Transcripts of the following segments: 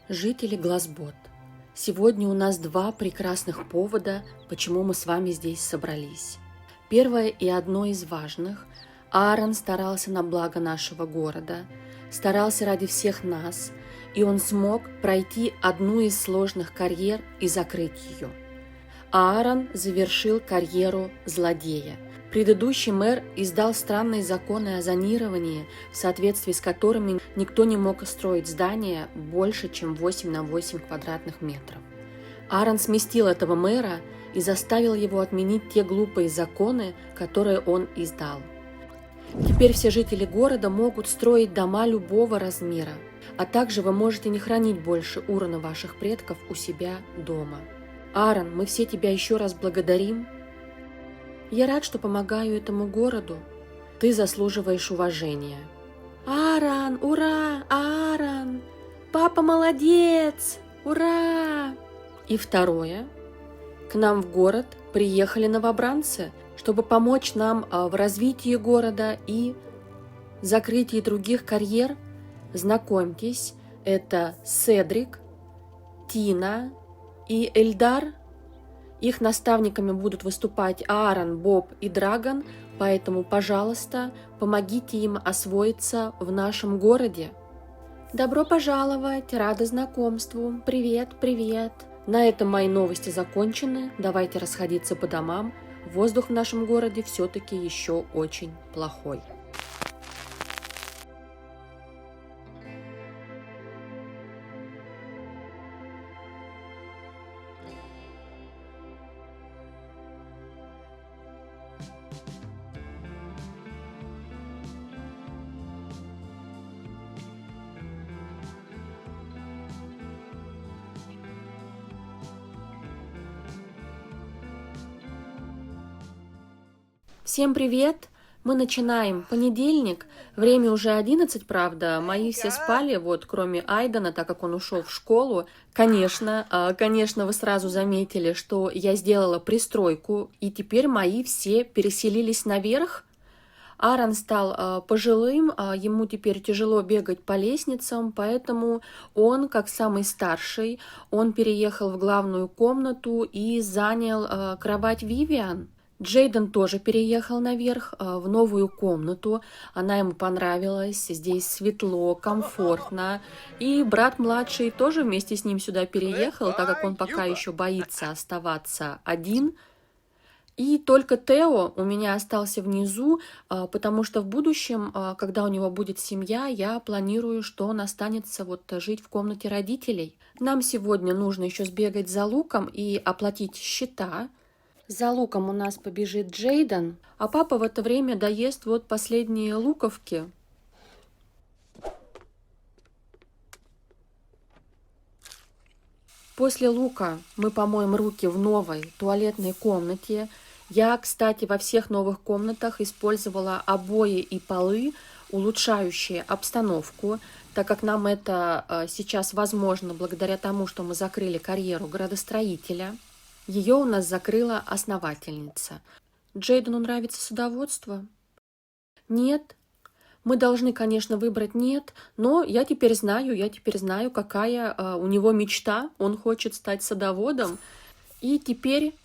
Жители Глазбот, сегодня у нас два прекрасных повода, почему мы с вами здесь собрались. Первое и одно из важных. Аарон старался на благо нашего города, старался ради всех нас, и он смог пройти одну из сложных карьер и закрыть ее. Аарон завершил карьеру злодея. Предыдущий мэр издал странные законы о зонировании, в соответствии с которыми никто не мог строить здания больше, чем 8 на 8 квадратных метров. Аарон сместил этого мэра и заставил его отменить те глупые законы, которые он издал. Теперь все жители города могут строить дома любого размера, а также вы можете не хранить больше урны ваших предков у себя дома. Аарон, мы все тебя еще раз благодарим. Я рад, что помогаю этому городу. Ты заслуживаешь уважения. Аарон, ура! Аарон! Папа молодец! Ура! И второе. К нам в город приехали новобранцы, чтобы помочь нам в развитии города и закрытии других карьер. Знакомьтесь, это Седрик, Тина и Эльдар. Их наставниками будут выступать Аарон, Боб и Драгон, поэтому, пожалуйста, помогите им освоиться в нашем городе. Добро пожаловать, рада знакомству, привет, привет. На этом мои новости закончены, давайте расходиться по домам. Воздух в нашем городе все-таки еще очень плохой. Всем привет! Мы начинаем понедельник, время уже 11, правда, мои все спали, вот, кроме Айдена, так как он ушел в школу. Конечно, вы сразу заметили, что я сделала пристройку, и теперь мои все переселились наверх. Аарон стал пожилым, ему теперь тяжело бегать по лестницам, поэтому он, как самый старший, он переехал в главную комнату и занял кровать Вивиан. Джейден тоже переехал наверх в новую комнату, она ему понравилась, здесь светло, комфортно, и брат младший тоже вместе с ним сюда переехал, так как он пока еще боится оставаться один. И только Тео у меня остался внизу, потому что в будущем, когда у него будет семья, я планирую, что он останется вот жить в комнате родителей. Нам сегодня нужно еще сбегать за Луком и оплатить счета. За Луком у нас побежит Джейден, а папа в это время доест вот последние луковки. После Лука мы помоем руки в новой туалетной комнате. Я, кстати, во всех новых комнатах использовала обои и полы, улучшающие обстановку, так как нам это сейчас возможно благодаря тому, что мы закрыли карьеру градостроителя. Ее у нас закрыла основательница. Джейдену нравится садоводство? Нет. Мы должны, конечно, выбрать нет, но я теперь знаю, какая у него мечта. Он хочет стать садоводом. И теперь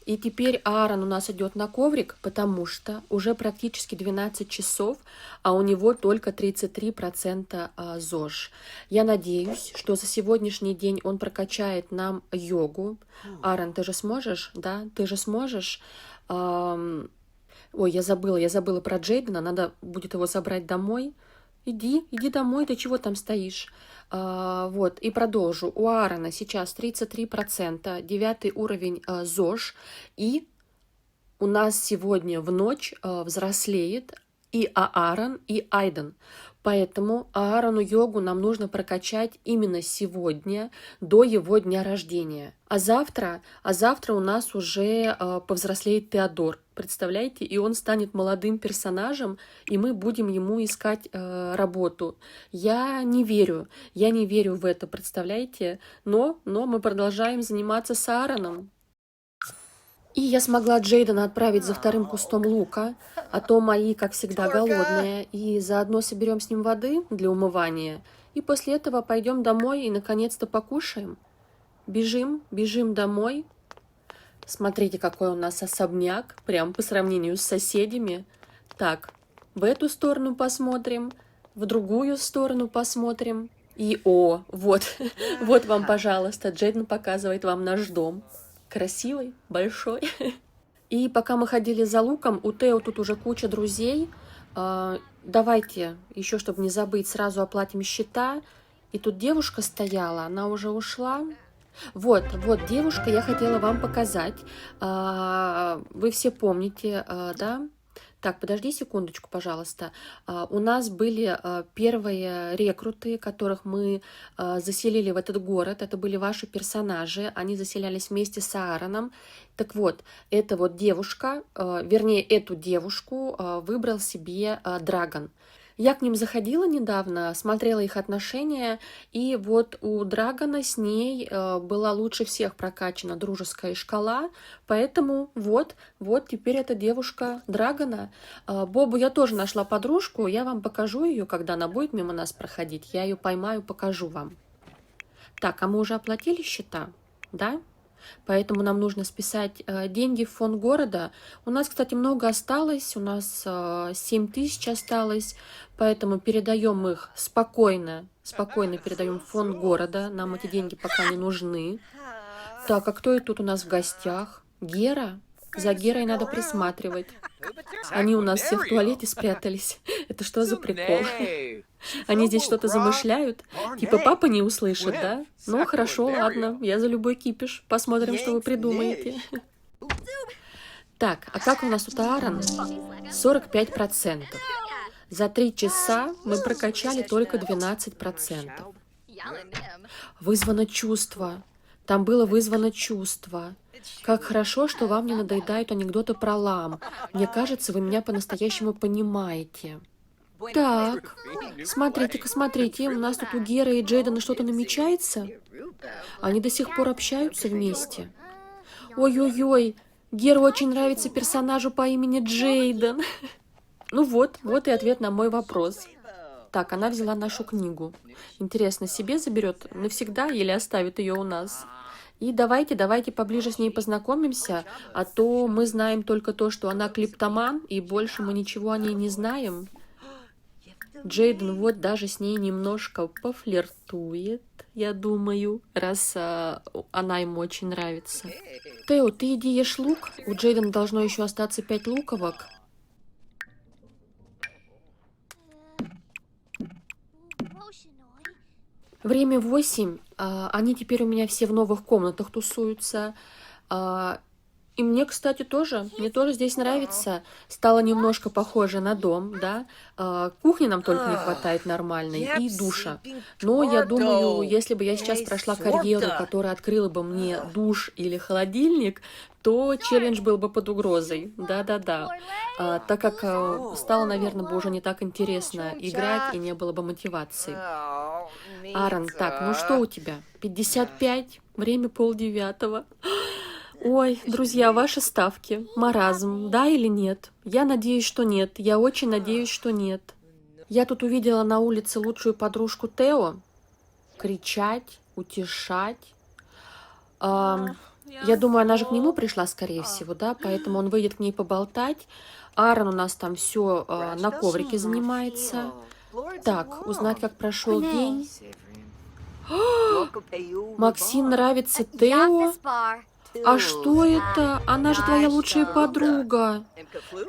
Аарон у нас идет на коврик, потому что уже практически 12 часов, а у него только 33% ЗОЖ. Я надеюсь, что за сегодняшний день он прокачает нам йогу. Аарон, ты же сможешь, да? Ты же сможешь? Ой, я забыла про Джейдена, надо будет его забрать домой. Иди домой, ты чего там стоишь? Вот, и продолжу. У Аарона сейчас 33%, 9 уровень ЗОЖ, и у нас сегодня в ночь взрослеет и Аарон, и Айден. Поэтому Аарону йогу нам нужно прокачать именно сегодня, до его дня рождения. А завтра у нас уже повзрослеет Теодор. Представляете? И он станет молодым персонажем, и мы будем ему искать работу. Я не верю в это, представляете? Но мы продолжаем заниматься с Аароном. И я смогла Джейдена отправить за вторым кустом лука, а то мои, как всегда, голодные. И заодно соберем с ним воды для умывания И после этого пойдем домой и наконец-то покушаем. Бежим, бежим домой. Смотрите, какой у нас особняк, прям по сравнению с соседями. Так, в эту сторону посмотрим, в другую сторону посмотрим. И, вот, вот вам, пожалуйста, Джейден показывает вам наш дом. Красивый, большой. И пока мы ходили за луком, у Тео тут уже куча друзей. Давайте, еще чтобы не забыть, сразу оплатим счета. И тут девушка стояла, она уже ушла. Вот девушка, я хотела вам показать. Вы все помните, да? Так, подожди секундочку, пожалуйста. У нас были первые рекруты, которых мы заселили в этот город. Это были ваши персонажи. Они заселялись вместе с Аароном. Так вот, эта вот девушка, вернее, эту девушку выбрал себе Драгон. Я к ним заходила недавно, смотрела их отношения, и вот у Драгона с ней была лучше всех прокачана дружеская шкала, поэтому вот теперь эта девушка Драгона. Бобу я тоже нашла подружку, я вам покажу ее, когда она будет мимо нас проходить, я ее поймаю, покажу вам. Так, а мы уже оплатили счета, да? Поэтому нам нужно списать деньги в фонд города. У нас, кстати, много осталось, у нас 7000 осталось, поэтому передаем их спокойно передаем в фонд города. Нам эти деньги пока не нужны. Так, а кто это тут у нас в гостях? Гера? За Герой надо присматривать. Они у нас все в туалете спрятались. Это что за прикол? Они здесь что-то замышляют? Типа папа не услышит, да? Ну, хорошо, ладно, я за любой кипиш. Посмотрим, что вы придумаете. Так, а как у нас тут Аарон? 45%. За 3 часа мы прокачали только 12%. Вызвано чувство. Там было вызвано чувство. Как хорошо, что вам не надоедают анекдоты про лам. Мне кажется, вы меня по-настоящему понимаете. Так, смотрите-ка, смотрите, у нас тут у Геры и Джейдена что-то намечается. Они до сих пор общаются вместе. Ой-ой-ой, Геру очень нравится персонажу по имени Джейден. Ну вот и ответ на мой вопрос. Так, она взяла нашу книгу. Интересно, себе заберет навсегда или оставит ее у нас? И давайте поближе с ней познакомимся, а то мы знаем только то, что она клептоман, и больше мы ничего о ней не знаем. Джейден вот даже с ней немножко пофлиртует, я думаю, раз она ему очень нравится. Тео, ты иди ешь лук, у Джейдена должно еще остаться 5 луковок. Время 8, они теперь у меня все в новых комнатах тусуются. И мне, кстати, тоже здесь нравится. Стало немножко похоже на дом, да. Кухни нам только не хватает нормальной и душа. Но я думаю, если бы я сейчас прошла карьеру, которая открыла бы мне душ или холодильник, то челлендж был бы под угрозой. Да-да-да. Так как стало, наверное, бы уже не так интересно играть и не было бы мотивации. Аарон, так, ну что у тебя? 55, время 8:30. Ой, друзья, ваши ставки. Маразм, да или нет? Я надеюсь, что нет. Я очень надеюсь, что нет. Я тут увидела на улице лучшую подружку Тео. Кричать, утешать. Я думаю, она же к нему пришла, скорее всего, да? Поэтому он выйдет к ней поболтать. Аарон у нас там все на коврике занимается. Так, узнать, как прошел день. Максим нравится Тео. А что это? Она же твоя лучшая подруга.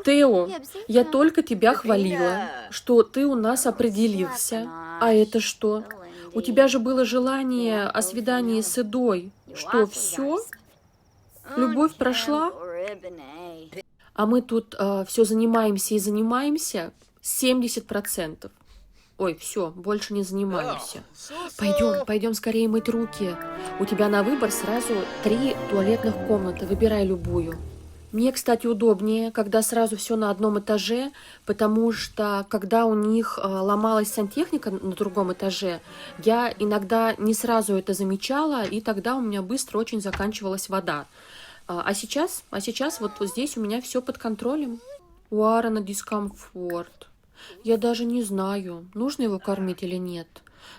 Тео, я только тебя хвалила, что ты у нас определился. А это что? У тебя же было желание о свидании с Эдой. Что, все? Любовь прошла? А мы тут все занимаемся и занимаемся. 70%. Ой, все, больше не занимаемся. Пойдем скорее мыть руки. У тебя на выбор сразу 3 туалетных комнаты. Выбирай любую. Мне, кстати, удобнее, когда сразу все на одном этаже, потому что, когда у них ломалась сантехника на другом этаже, я иногда не сразу это замечала, и тогда у меня быстро очень заканчивалась вода. А сейчас вот здесь у меня все под контролем. У Аарона дискомфорт. Я даже не знаю, нужно его кормить или нет.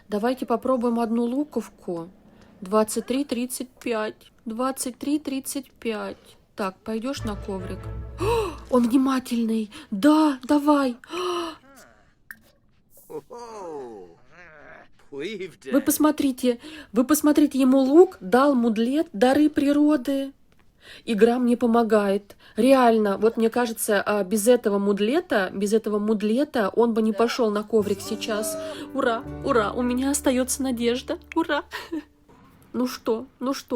Давайте попробуем одну луковку. 23:35. 23:35. Так, пойдешь на коврик? О, он внимательный. Да, давай. Вы посмотрите, ему лук дал мудлет, дары природы. Игра мне помогает. Реально, вот мне кажется, без этого мудлета он бы не пошел на коврик сейчас. Ура, ура, у меня остается надежда. Ура. Ну что,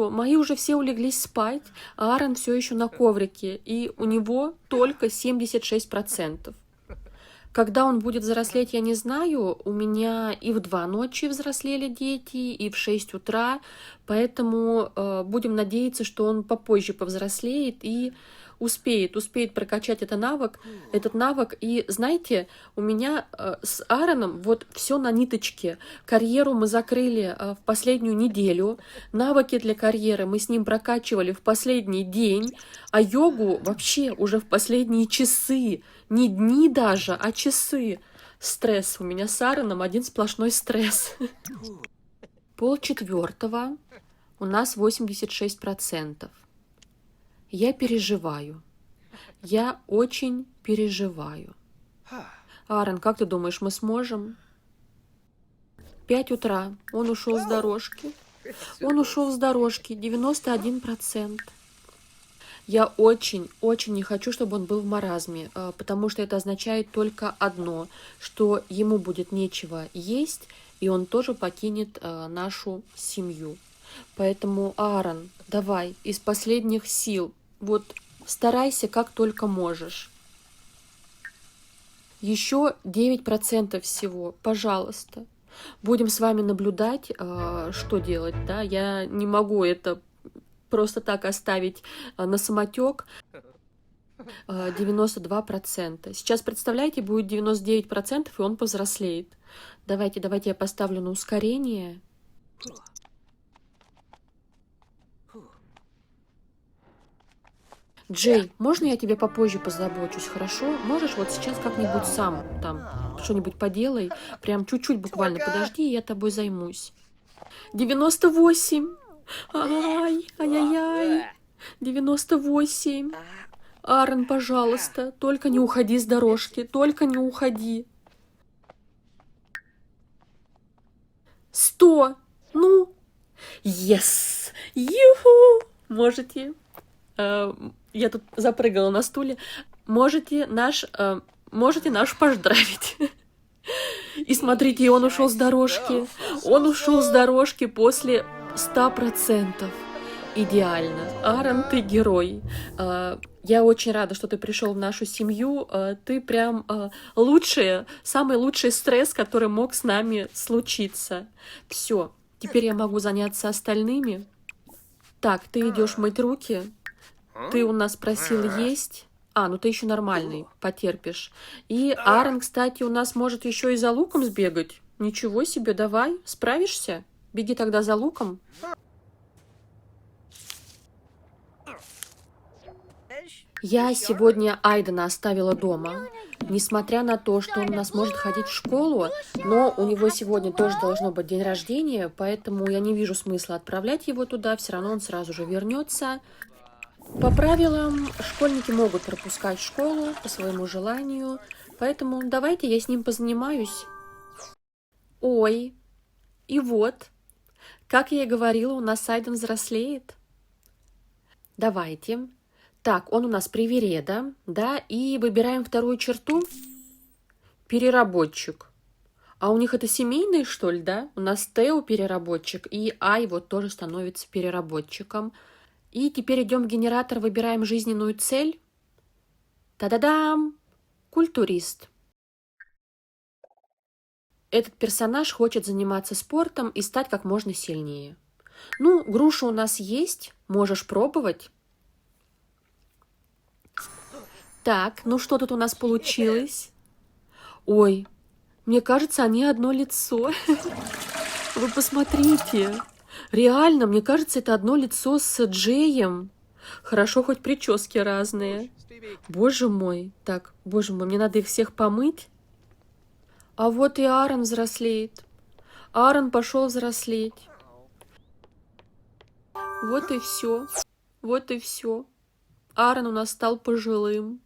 мои уже все улеглись спать, а Аарон все еще на коврике, и у него только 76%. Когда он будет взрослеть, я не знаю. У меня и в 2 ночи взрослели дети, и в 6 утра. Поэтому будем надеяться, что он попозже повзрослеет и успеет прокачать этот навык. И знаете, у меня с Аароном вот все на ниточке. Карьеру мы закрыли в последнюю неделю. Навыки для карьеры мы с ним прокачивали в последний день. А йогу вообще уже в последние часы. Не дни даже, а часы. Стресс. У меня с Аароном один сплошной стресс. 3:30. У нас 86%. Я переживаю. Я очень переживаю. Аарон, как ты думаешь, мы сможем? 5 утра. Он ушел с дорожки. 91%. Я очень не хочу, чтобы он был в маразме, потому что это означает только одно, что ему будет нечего есть, и он тоже покинет нашу семью. Поэтому, Аарон, давай из последних сил, вот старайся как только можешь. Еще 9% всего, пожалуйста. Будем с вами наблюдать, что делать, да? Я не могу это просто так оставить на самотек. 92%. Сейчас, представляете, будет 99%, и он повзрослеет. Давайте я поставлю на ускорение. Джей, можно я тебе попозже позабочусь, хорошо? Можешь вот сейчас как-нибудь сам там что-нибудь поделай? Прям чуть-чуть буквально подожди, и я тобой займусь. 98. Ай-яй-яй. 98. Аарон, пожалуйста, только не уходи с дорожки, только не уходи. 100. Ну, yes. Юху. Можете. Я тут запрыгала на стуле. Можете наш поздравить. И смотрите, он ушел с дорожки. Он ушел с дорожки после 100%. Идеально. Аарон, ты герой. Я очень рада, что ты пришел в нашу семью. Ты прям самый лучший стресс, который мог с нами случиться. Все. Теперь я могу заняться остальными. Так, ты идешь мыть руки. Ты у нас просил есть. Ну ты еще нормальный, потерпишь. И Аарон, кстати, у нас может еще и за луком сбегать. Ничего себе, давай, справишься? Беги тогда за луком. Я сегодня Айдена оставила дома. Несмотря на то, что он у нас может ходить в школу, но у него сегодня тоже должно быть день рождения, поэтому я не вижу смысла отправлять его туда, все равно он сразу же вернется. По правилам, школьники могут пропускать школу по своему желанию, поэтому давайте я с ним позанимаюсь. Ой, и вот, как я и говорила, у нас Айден взрослеет. Давайте. Так, он у нас привереда, да, и выбираем вторую черту. Переработчик. А у них это семейные, что ли, да? У нас Тео переработчик, и Ай вот тоже становится переработчиком. И теперь идем в генератор, выбираем жизненную цель. Та-да-дам! Культурист. Этот персонаж хочет заниматься спортом и стать как можно сильнее. Ну, груша у нас есть, можешь пробовать. Так, ну что тут у нас получилось? Ой, мне кажется, они одно лицо. Вы посмотрите. Реально, мне кажется, это одно лицо с Джеем. Хорошо, хоть прически разные. Боже мой. Так, боже мой, мне надо их всех помыть. А вот и Аарон взрослеет. Аарон пошел взрослеть. Вот и все. Вот и все. Аарон у нас стал пожилым.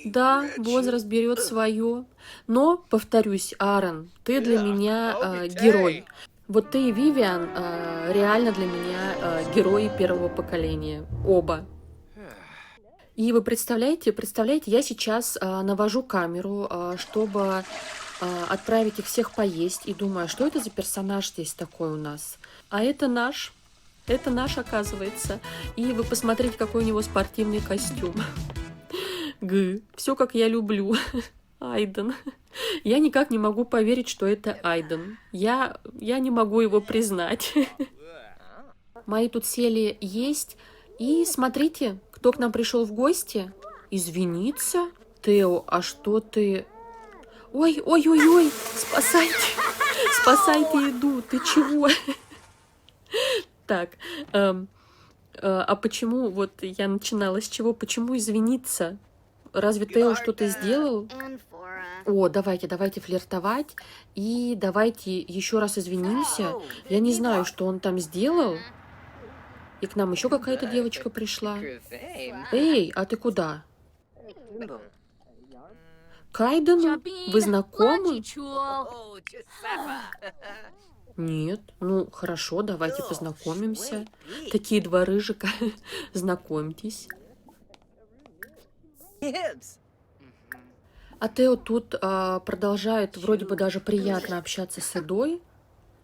Да, возраст берет свое. Но, повторюсь, Аарон, ты для меня герой. Вот ты и Вивиан реально для меня герои первого поколения. Оба. И вы представляете, я сейчас навожу камеру, чтобы отправить их всех поесть. И думаю, что это за персонаж здесь такой у нас? А это наш. Это наш, оказывается. И вы посмотрите, какой у него спортивный костюм. Все как я люблю. Айден. Я никак не могу поверить, что это Айден. Я не могу его признать. Мои тут сели есть. И смотрите, кто к нам пришел в гости. Извиниться? Тео, а что ты... Ой, спасайте. Спасайте еду. Ты чего? Так, а почему, вот я начинала с чего, почему извиниться? Разве Тео что-то сделал? О, давайте флиртовать, и давайте еще раз извинимся. Я не знаю, что он там сделал. И к нам еще какая-то девочка пришла. Эй, а ты куда? Кайдену? Вы знакомы? Нет, ну хорошо, давайте познакомимся. Такие два рыжика, знакомьтесь. А Тео тут продолжает вроде бы даже приятно общаться с Эдой,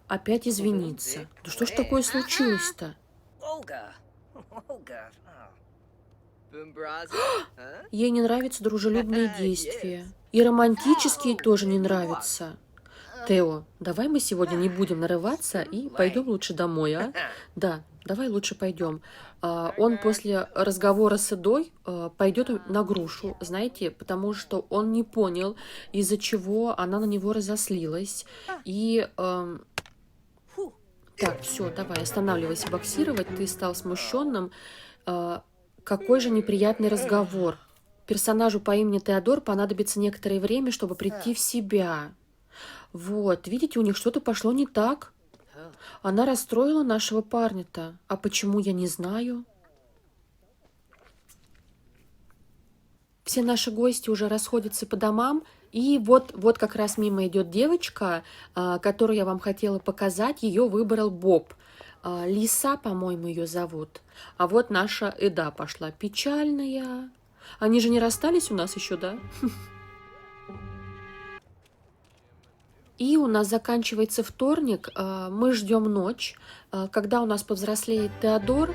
опять извиниться. Да что ж такое случилось-то? Ей не нравятся дружелюбные действия. И романтические тоже не нравятся. Тео, давай мы сегодня не будем нарываться и пойдем лучше домой, а? Да, давай лучше пойдем. Он после разговора с Эдой пойдет на грушу, знаете, потому что он не понял, из-за чего она на него разозлилась. И... Так, все, давай, останавливайся боксировать, ты стал смущенным. Какой же неприятный разговор. Персонажу по имени Теодор понадобится некоторое время, чтобы прийти в себя. Вот, видите, у них что-то пошло не так. Она расстроила нашего парня-то. А почему, я не знаю. Все наши гости уже расходятся по домам. И вот как раз мимо идет девочка, которую я вам хотела показать. Ее выбрал Боб. Лиса, по-моему, ее зовут. А вот наша Эда пошла. Печальная. Они же не расстались у нас еще, да? И у нас заканчивается вторник, мы ждем ночь, когда у нас повзрослеет Теодор.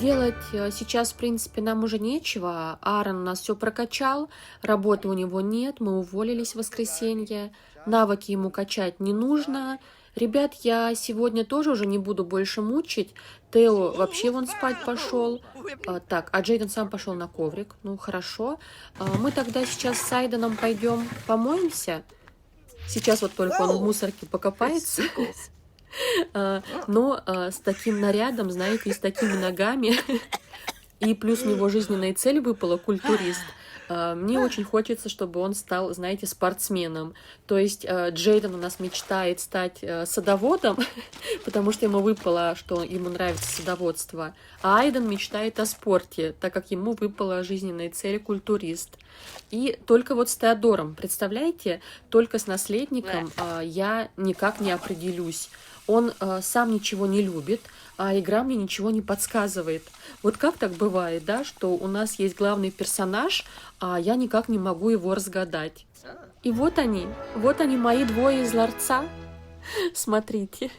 Делать сейчас, в принципе, нам уже нечего. Аарон у нас все прокачал, работы у него нет, мы уволились в воскресенье, навыки ему качать не нужно. Ребят, я сегодня тоже уже не буду больше мучить. Тео вообще вон спать пошел. Так, а Джейден сам пошел на коврик. Ну, хорошо. Мы тогда сейчас с Айденом пойдем помоемся. Сейчас вот только он в мусорке покопается, но с таким нарядом, знаете, и с такими ногами, и плюс у него жизненная цель выпала, культурист. Мне очень хочется, чтобы он стал, знаете, спортсменом. То есть Джейден у нас мечтает стать садоводом, потому что ему выпало, что ему нравится садоводство. А Айден мечтает о спорте, так как ему выпала жизненная цель культурист. И только вот с Теодором, представляете, только с наследником я никак не определюсь. Он сам ничего не любит, а игра мне ничего не подсказывает. Вот как так бывает, да, что у нас есть главный персонаж, а я никак не могу его разгадать. И вот они мои двое из ларца. Смотрите,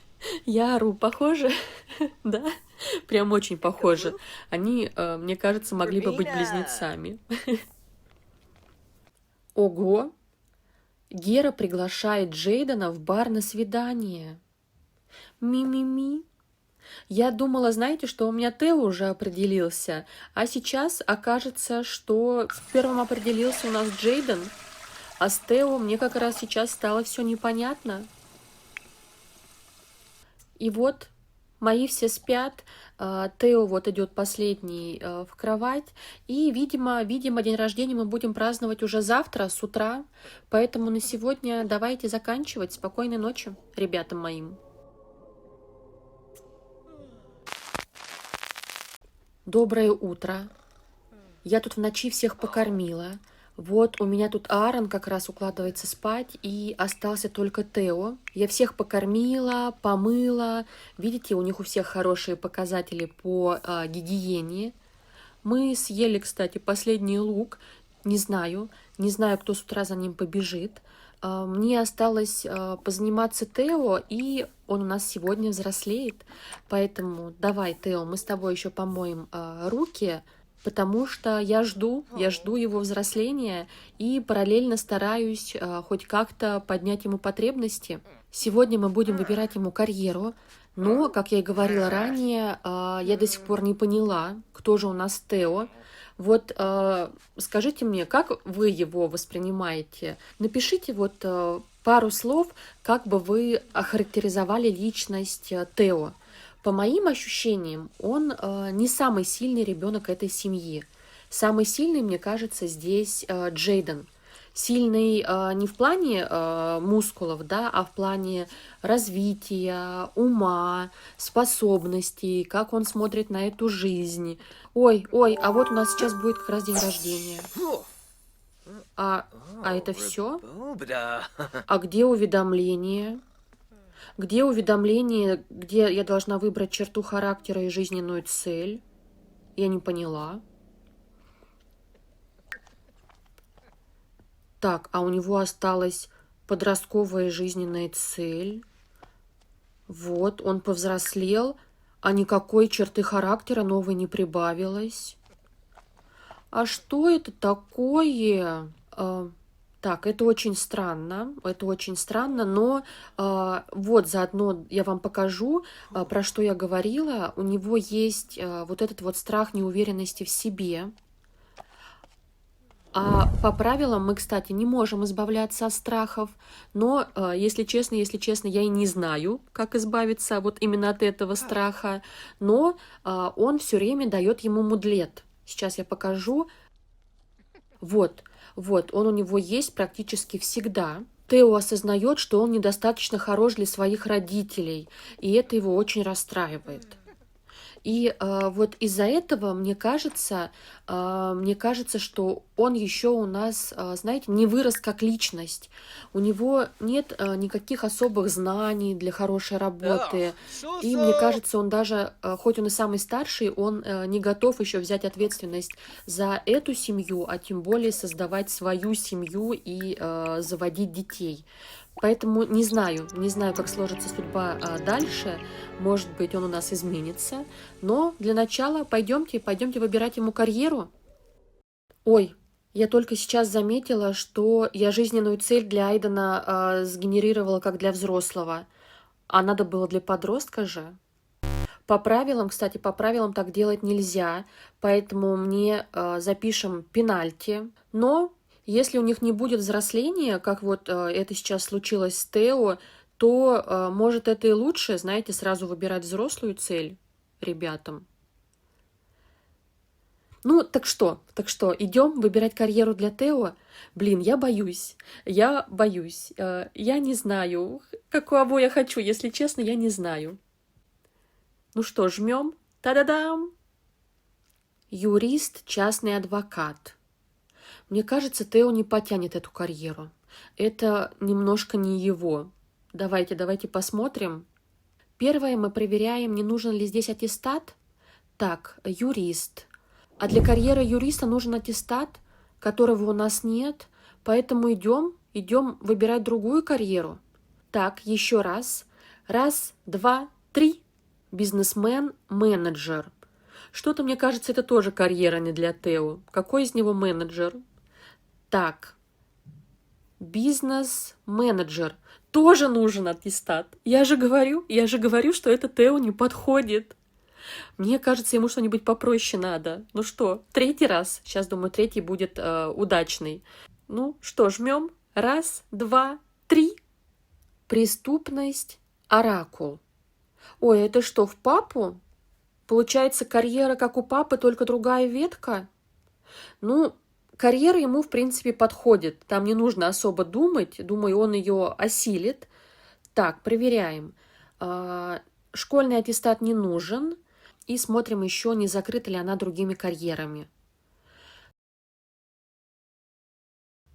я ору, похоже, да? Прям очень похоже. Они, мне кажется, могли бы быть близнецами. Ого! Гера приглашает Джейдена в бар на свидание. Ми-ми-ми. Я думала, знаете, что у меня Тео уже определился, а сейчас окажется, что первым определился у нас Джейден, а с Тео мне как раз сейчас стало все непонятно. И вот Мои все спят, Тео вот идет последний в кровать, и, видимо, день рождения мы будем праздновать уже завтра с утра, поэтому на сегодня давайте заканчивать. Спокойной ночи, ребятам моим. Доброе утро. Я тут в ночи всех покормила. Вот у меня тут Аарон как раз укладывается спать, и остался только Тео. Я всех покормила, помыла. Видите, у них у всех хорошие показатели по гигиене. Мы съели, кстати, последний лук. Не знаю, кто с утра за ним побежит. Мне осталось позаниматься Тео, и он у нас сегодня взрослеет. Поэтому давай, Тео, мы с тобой еще помоем руки, потому что я жду его взросления и параллельно стараюсь хоть как-то поднять ему потребности. Сегодня мы будем выбирать ему карьеру, но, как я и говорила ранее, я до сих пор не поняла, кто же у нас Тео. Вот скажите мне, как вы его воспринимаете? Напишите вот пару слов, как бы вы охарактеризовали личность Тео. По моим ощущениям, он не самый сильный ребенок этой семьи. Самый сильный, мне кажется, здесь Джейден. Сильный не в плане мускулов, да, а в плане развития, ума, способностей, как он смотрит на эту жизнь. Ой, а вот у нас сейчас будет как раз день рождения. А это все? А где уведомление? Где уведомление, где я должна выбрать черту характера и жизненную цель? Я не поняла. Так, а у него осталась подростковая жизненная цель. Вот, он повзрослел, а никакой черты характера новой не прибавилось. А что это такое? Так, это очень странно, но вот заодно я вам покажу, про что я говорила. У него есть вот этот вот страх неуверенности в себе. А по правилам мы, кстати, не можем избавляться от страхов, но, если честно, я и не знаю, как избавиться вот именно от этого страха, но он все время дает ему мудлет. Сейчас я покажу. Вот, он у него есть практически всегда. Тео осознает, что он недостаточно хорош для своих родителей, и это его очень расстраивает. И вот из-за этого, мне кажется, что он еще у нас, знаете, не вырос как личность. У него нет никаких особых знаний для хорошей работы. И мне кажется, он даже, хоть он и самый старший, он не готов еще взять ответственность за эту семью, а тем более создавать свою семью и заводить детей. Поэтому не знаю, как сложится судьба дальше. Может быть, он у нас изменится. Но для начала пойдемте выбирать ему карьеру. Ой, я только сейчас заметила, что я жизненную цель для Айдена сгенерировала как для взрослого. А надо было для подростка же. По правилам, кстати, так делать нельзя. Поэтому мне запишем пенальти. Но если у них не будет взросления, как вот это сейчас случилось с Тео, то, может, это и лучше, знаете, сразу выбирать взрослую цель ребятам. Ну, так что, идем выбирать карьеру для Тео? Блин, я боюсь. Я не знаю, какого я хочу, если честно, я не знаю. Ну что, жмем? Та-да-дам! Юрист, частный адвокат. Мне кажется, Тео не потянет эту карьеру. Это немножко не его. Давайте посмотрим. Первое, мы проверяем, не нужен ли здесь аттестат. Так, юрист. А для карьеры юриста нужен аттестат, которого у нас нет. Поэтому идем выбирать другую карьеру. Так, еще раз. 1, 2, 3. Бизнесмен, менеджер. Что-то, мне кажется, это тоже карьера не для Тео. Какой из него менеджер? Так, бизнес-менеджер. Тоже нужен аттестат. Я же говорю, что это Тео не подходит. Мне кажется, ему что-нибудь попроще надо. Ну что, 3 раз. Сейчас, думаю, 3 будет удачный. Ну что, жмем. 1, 2, 3. Преступность, оракул. Ой, это что, в папу? Получается, карьера как у папы, только другая ветка? Ну, карьера ему, в принципе, подходит. Там не нужно особо думать. Думаю, он ее осилит. Так, проверяем. Школьный аттестат не нужен. И смотрим еще, не закрыта ли она другими карьерами.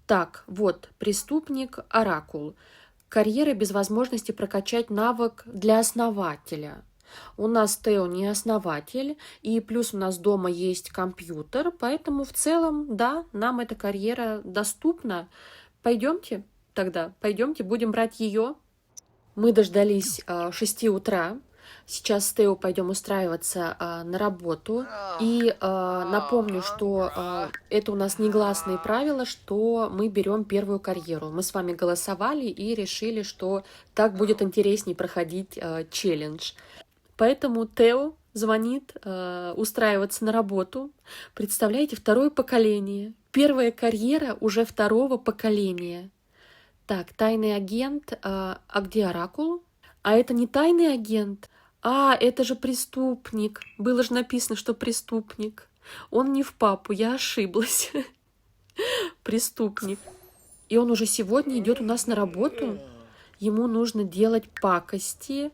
Так, вот, преступник, оракул. Карьера без возможности прокачать навык для основателя. У нас Тео не основатель, и плюс у нас дома есть компьютер, поэтому в целом, да, нам эта карьера доступна. Пойдемте тогда, пойдемте, будем брать ее. Мы дождались 6 утра. Сейчас с Тео пойдем устраиваться на работу. И напомню, что это у нас негласные правила, что мы берем первую карьеру. Мы с вами голосовали и решили, что так будет интереснее проходить челлендж. Поэтому Тео звонит устраиваться на работу. Представляете, второе поколение. Первая карьера уже второго поколения. Так, тайный агент. А где оракул? А это не тайный агент. А, это же преступник. Было же написано, что преступник. Он не в папу, я ошиблась. Преступник. И он уже сегодня идет у нас на работу. Ему нужно делать пакости.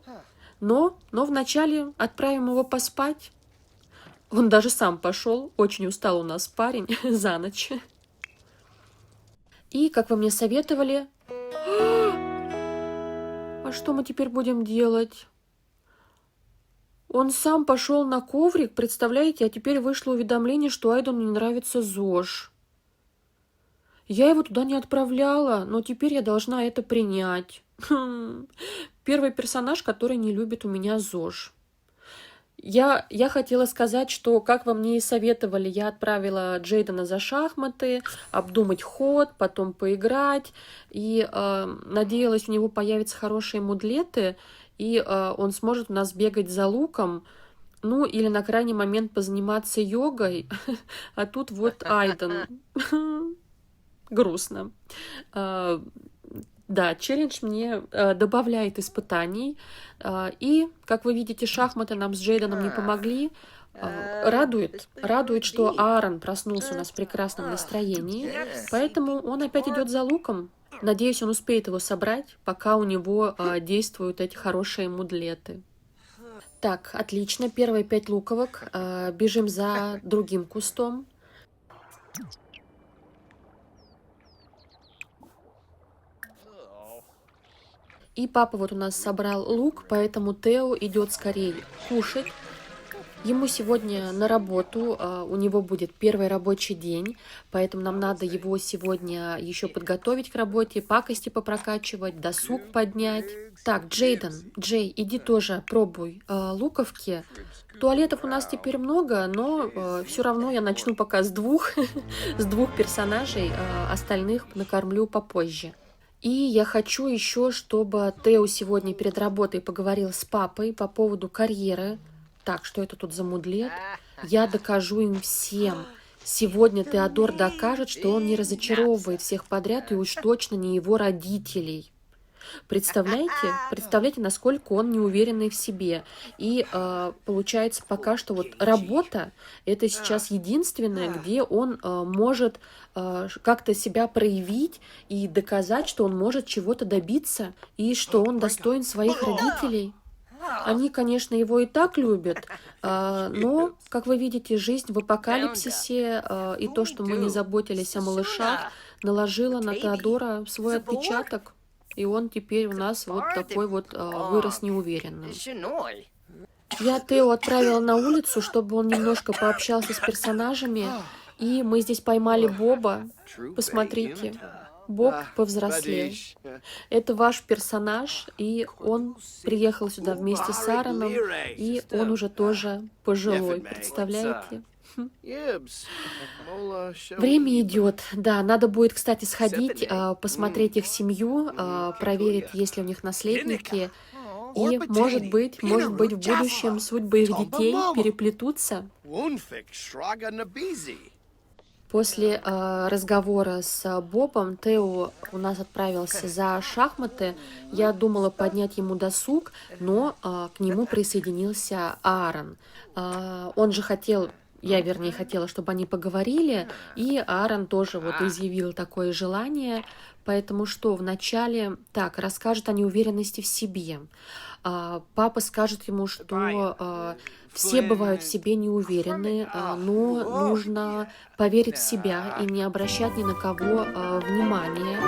Но вначале отправим его поспать. Он даже сам пошел. Очень устал у нас парень за ночь. И, как вы мне советовали... А что мы теперь будем делать? Он сам пошел на коврик, представляете, а теперь вышло уведомление, что Айдону не нравится ЗОЖ. Я его туда не отправляла, но теперь я должна это принять. Первый персонаж, который не любит у меня ЗОЖ. Я хотела сказать, что, как вы мне и советовали, я отправила Джейдена за шахматы, обдумать ход, потом поиграть. И надеялась, у него появятся хорошие мудлеты, и он сможет у нас бегать за луком, ну или на крайний момент позаниматься йогой. А тут вот Айден. Грустно. Да, челлендж мне добавляет испытаний. И, как вы видите, шахматы нам с Джейденом не помогли. Радует, что Аарон проснулся у нас в прекрасном настроении, поэтому он опять идет за луком. Надеюсь, он успеет его собрать, пока у него действуют эти хорошие мудлеты. Так, отлично. Первые 5 луковок. Бежим за другим кустом. И папа вот у нас собрал лук, поэтому Тео идет скорее кушать. Ему сегодня на работу, у него будет первый рабочий день, поэтому нам надо его сегодня еще подготовить к работе, пакости попрокачивать, досуг поднять. Так, Джей, иди тоже пробуй луковки. Туалетов у нас теперь много, но все равно я начну пока с двух персонажей, остальных накормлю попозже. И я хочу еще, чтобы Тео сегодня перед работой поговорил с папой по поводу карьеры. Так, что это тут за мудлет? Я докажу им всем. Сегодня Теодор докажет, что он не разочаровывает всех подряд и уж точно не его родителей. Представляете, насколько он неуверенный в себе. И получается пока что вот работа – это сейчас единственное, где он может как-то себя проявить и доказать, что он может чего-то добиться и что он достоин своих родителей. Они, конечно, его и так любят, но, как вы видите, жизнь в апокалипсисе и то, что мы не заботились о малышах, наложила на Теодора свой отпечаток. И он теперь у нас вот такой вот вырос неуверенным. Я Тео отправила на улицу, чтобы он немножко пообщался с персонажами. И мы здесь поймали Боба. Посмотрите. Боб повзрослел. Это ваш персонаж, и он приехал сюда вместе с Аароном, и он уже тоже пожилой, представляете? Время идет. Да, надо будет, кстати, сходить, посмотреть их семью, проверить, есть ли у них наследники. И, может быть, в будущем судьбы их детей переплетутся. После разговора с Бобом Тео у нас отправился за шахматы. Я думала поднять ему досуг, но к нему присоединился Аарон. Он же хотел, я вернее хотела, чтобы они поговорили, и Аарон тоже вот изъявил такое желание. Поэтому что, вначале так, расскажет о неуверенности в себе. Папа скажет ему, что все бывают в себе неуверенны, но нужно поверить в себя и не обращать ни на кого внимания.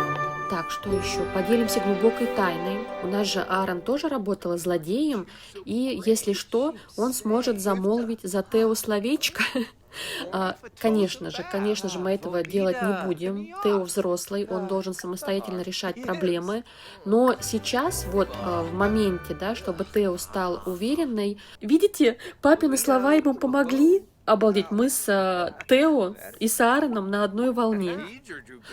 Так, что еще? Поделимся глубокой тайной. У нас же Аарон тоже работал злодеем, и если что, он сможет замолвить за Тео словечко. Конечно же, мы этого делать не будем. Тео взрослый, он должен самостоятельно решать проблемы. Но сейчас, вот в моменте, да, чтобы Тео стал уверенной, видите, папины слова ему помогли. Обалдеть, мы с Тео и с Аароном на одной волне.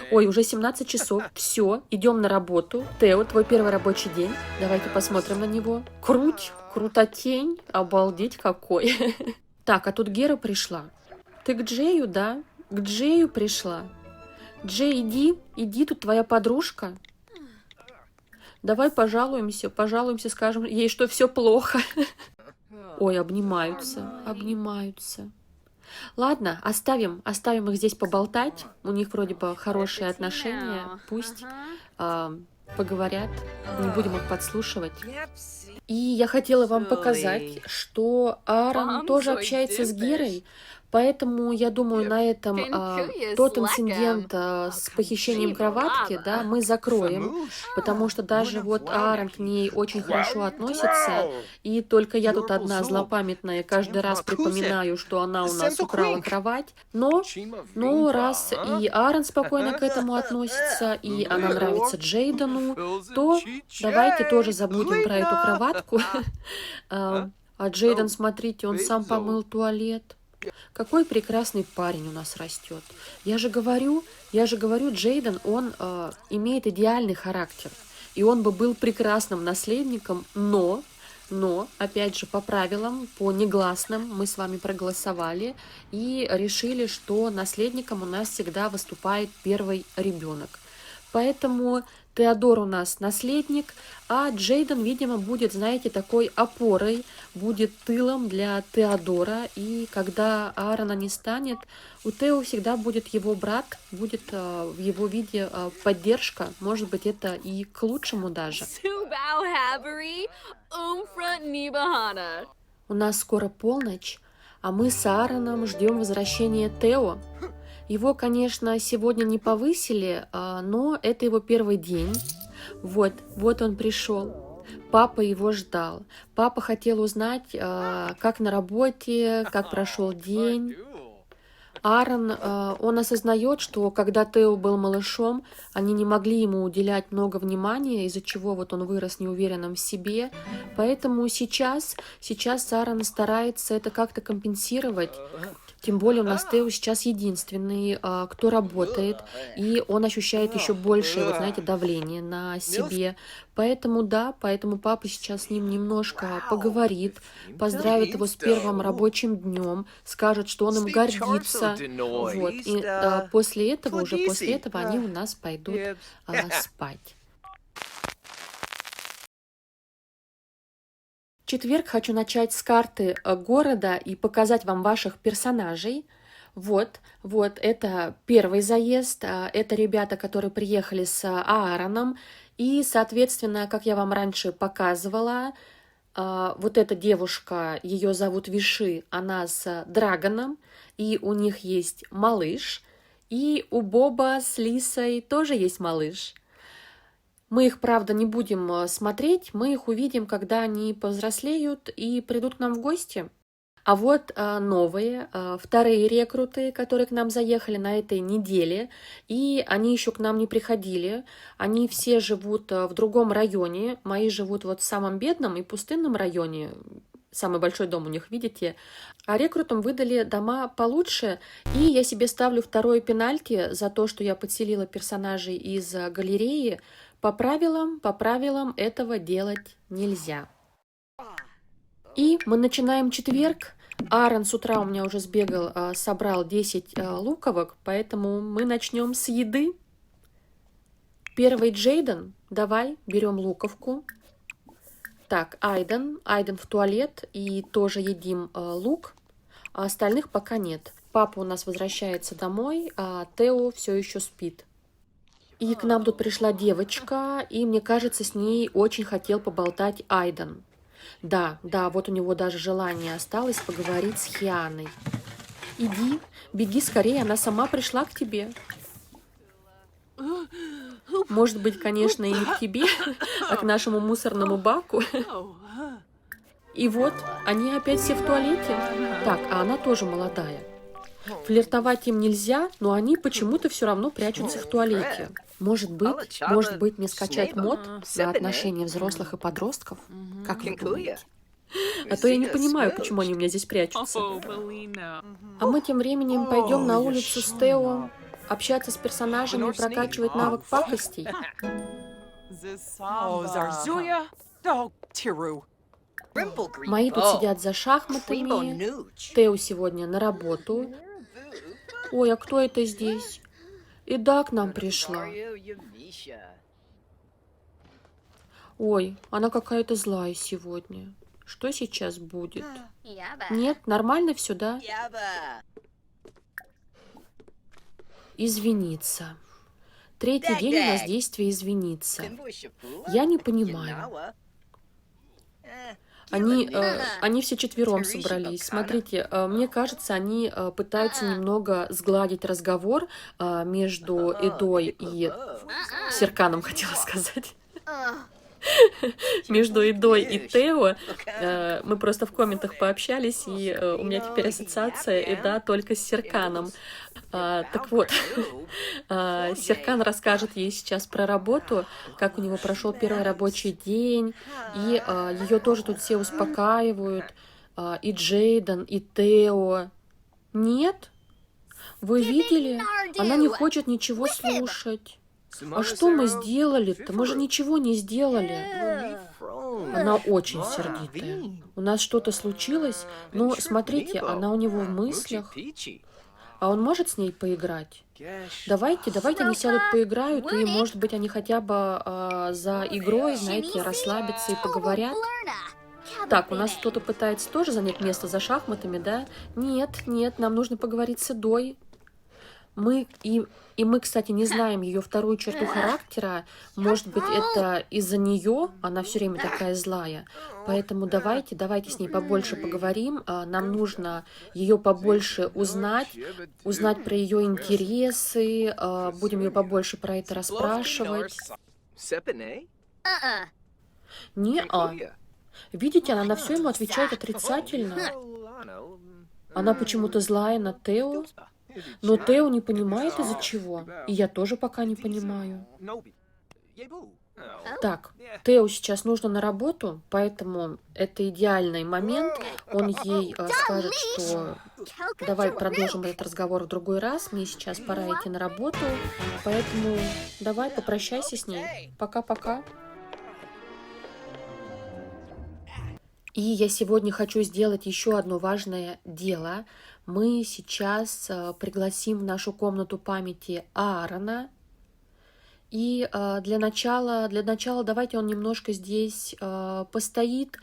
Ой, уже 17 часов, все, идем на работу. Тео, твой первый рабочий день. Давайте посмотрим на него. Крутотень, обалдеть какой. Так, а тут Гера пришла. Ты к Джею, да? К Джею пришла. Джей, иди, тут твоя подружка. Давай пожалуемся, скажем ей, что все плохо. Ой, обнимаются. Ладно, оставим их здесь поболтать. У них вроде бы хорошие отношения. Пусть поговорят, не будем их подслушивать. И я хотела вам показать, что Аарон тоже общается с Герой. Поэтому, я думаю, на этом тот инцидент с похищением кроватки, да, мы закроем, потому что даже вот Аарон к ней очень хорошо относится, и только я тут одна злопамятная каждый раз припоминаю, что она у нас украла кровать. Но раз и Аарон спокойно к этому относится, и она нравится Джейдену, то давайте тоже забудем про эту кроватку. А Джейден, смотрите, он сам помыл туалет. Какой прекрасный парень у нас растет. Я же говорю, Джейден, он имеет идеальный характер. И он бы был прекрасным наследником, но, опять же, по правилам, по негласным, мы с вами проголосовали и решили, что наследником у нас всегда выступает первый ребенок. Поэтому Теодор у нас наследник, а Джейден, видимо, будет, знаете, такой опорой, будет тылом для Теодора. И когда Аарона не станет, у Тео всегда будет его брат, будет в его виде поддержка. Может быть, это и к лучшему даже. У нас скоро полночь, а мы с Аароном ждем возвращения Тео. Его, конечно, сегодня не повысили, но это его первый день. Вот он пришел. Папа его ждал. Папа хотел узнать, как на работе, как прошел день. Аарон, он осознает, что когда Тео был малышом, они не могли ему уделять много внимания, из-за чего вот он вырос неуверенным в себе. Поэтому сейчас Аарон старается это как-то компенсировать. Тем более у нас Тео сейчас единственный, кто работает, и он ощущает еще большее, вот знаете, давление на себе. Поэтому папа сейчас с ним немножко поговорит, поздравит его с первым рабочим днем, скажет, что он им гордится. Вот. И после этого они у нас пойдут спать. В четверг хочу начать с карты города и показать вам ваших персонажей. Вот, это первый заезд, это ребята, которые приехали с Аароном, и, соответственно, как я вам раньше показывала, вот эта девушка, ее зовут Виши, она с Драгоном, и у них есть малыш, и у Боба с Лисой тоже есть малыш. Мы их, правда, не будем смотреть, мы их увидим, когда они повзрослеют и придут к нам в гости. А вот новые, вторые рекруты, которые к нам заехали на этой неделе, и они еще к нам не приходили. Они все живут в другом районе, мои живут вот в самом бедном и пустынном районе. Самый большой дом у них, видите? А рекрутам выдали дома получше, и я себе ставлю второе пенальти за то, что я подселила персонажей из галереи. По правилам этого делать нельзя. И мы начинаем четверг. Аарон с утра у меня уже сбегал, собрал 10 луковок, поэтому мы начнем с еды. Первый Джейден, давай, берем луковку. Так, Айден в туалет и тоже едим лук, а остальных пока нет. Папа у нас возвращается домой, а Тео все еще спит. И к нам тут пришла девочка, и мне кажется, с ней очень хотел поболтать Айден. Да, вот у него даже желание осталось поговорить с Хианой. Иди, беги скорее, она сама пришла к тебе. Может быть, конечно, и не к тебе, а к нашему мусорному баку. И вот, они опять все в туалете. Так, а она тоже молодая. Флиртовать им нельзя, но они почему-то все равно прячутся в туалете. Может быть, мне скачать мод на отношения взрослых и подростков? Как вы думаете? А то я не понимаю, почему они у меня здесь прячутся. А мы тем временем пойдем на улицу с Тео, общаться с персонажами и прокачивать навык пакостей. Мои тут сидят за шахматами. Тео сегодня на работу. Ой, а кто это здесь? Ида к нам пришла. Ой, она какая-то злая сегодня. Что сейчас будет? Нет, нормально все, да? Извиниться. Третий день у нас действие извиниться. Я не понимаю. Они все четвером собрались. Смотрите, мне кажется, они пытаются немного сгладить разговор между Эдой и Серканом, хотела сказать. Между Эдой и Тео. Мы просто в комментах пообщались, и у меня теперь ассоциация Эда только с Серканом. Так вот, Серкан расскажет ей сейчас про работу, как у него прошел первый рабочий день, и ее тоже тут все успокаивают, и Джейден, и Тео. Нет? Вы видели? Она не хочет ничего слушать. А что мы сделали-то? Мы же ничего не сделали. Она очень сердитая. У нас что-то случилось, но смотрите, она у него в мыслях. А он может с ней поиграть? Давайте они сядут, поиграют, и, может быть, они хотя бы за игрой, знаете, расслабятся и поговорят. Так, у нас кто-то пытается тоже занять место за шахматами, да? Нет, нам нужно поговорить с Эдой. Мы, кстати, не знаем ее вторую черту характера. Может быть, это из-за нее она все время такая злая. Поэтому давайте с ней побольше поговорим. Нам нужно ее побольше узнать про ее интересы. Будем ее побольше про это расспрашивать. Не-а. Видите, она на все ему отвечает отрицательно. Она почему-то злая на Тео. Но Тео не понимает, из-за чего. И я тоже пока не понимаю. Так, Тео сейчас нужно на работу, поэтому это идеальный момент. Он ей скажет, что давай продолжим этот разговор в другой раз. Мне сейчас пора идти на работу, поэтому давай попрощайся с ней. Пока-пока. И я сегодня хочу сделать еще одно важное дело. Мы сейчас пригласим в нашу комнату памяти Аарона. И для начала давайте он немножко здесь постоит,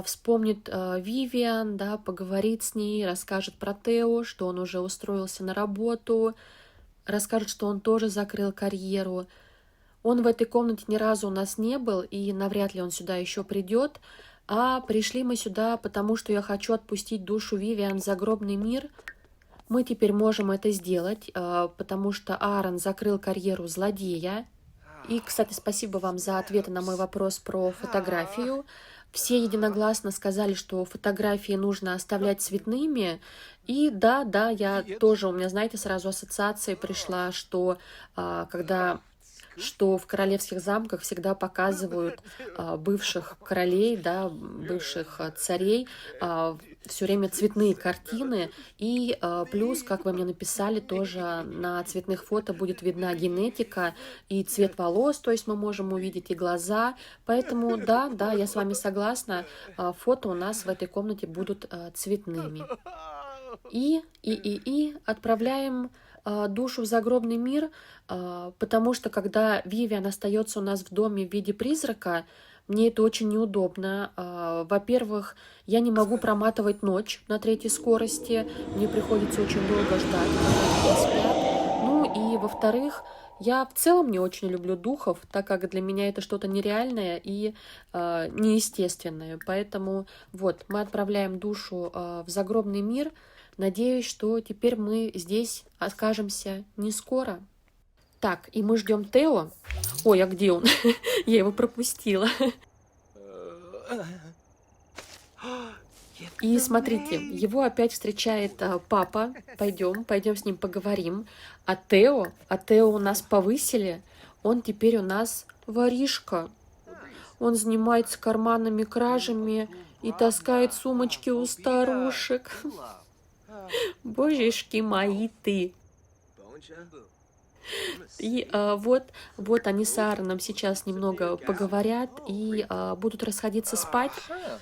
вспомнит Вивиан, да, поговорит с ней, расскажет про Тео, что он уже устроился на работу, расскажет, что он тоже закрыл карьеру. Он в этой комнате ни разу у нас не был, и навряд ли он сюда еще придет. А пришли мы сюда, потому что я хочу отпустить душу Вивиан в загробный мир. Мы теперь можем это сделать, потому что Аарон закрыл карьеру злодея. И, кстати, спасибо вам за ответы на мой вопрос про фотографию. Все единогласно сказали, что фотографии нужно оставлять цветными. И да, я тоже, у меня, знаете, сразу ассоциация пришла, что когда что в королевских замках всегда показывают бывших королей, да, бывших царей, все время цветные картины, и плюс, как вы мне написали, тоже на цветных фото будет видна генетика и цвет волос, то есть мы можем увидеть и глаза, поэтому да, да, я с вами согласна, фото у нас в этой комнате будут цветными. И отправляем душу в загробный мир, потому что когда Вивиан остается у нас в доме в виде призрака, мне это очень неудобно. Во-первых, я не могу проматывать ночь на 3-й скорости, мне приходится очень долго ждать, когда они спят. Ну и во-вторых, я в целом не очень люблю духов, так как для меня это что-то нереальное и неестественное. Поэтому вот, мы отправляем душу в загробный мир. Надеюсь, что теперь мы здесь окажемся не скоро. Так, и мы ждем Тео. Ой, а где он? Я его пропустила. И смотрите, его опять встречает папа. Пойдем с ним поговорим. А Тео у нас повысили. Он теперь у нас воришка. Он занимается карманными кражами и таскает сумочки у старушек. Божечки мои ты. И вот они с Аароном сейчас немного поговорят и будут расходиться спать.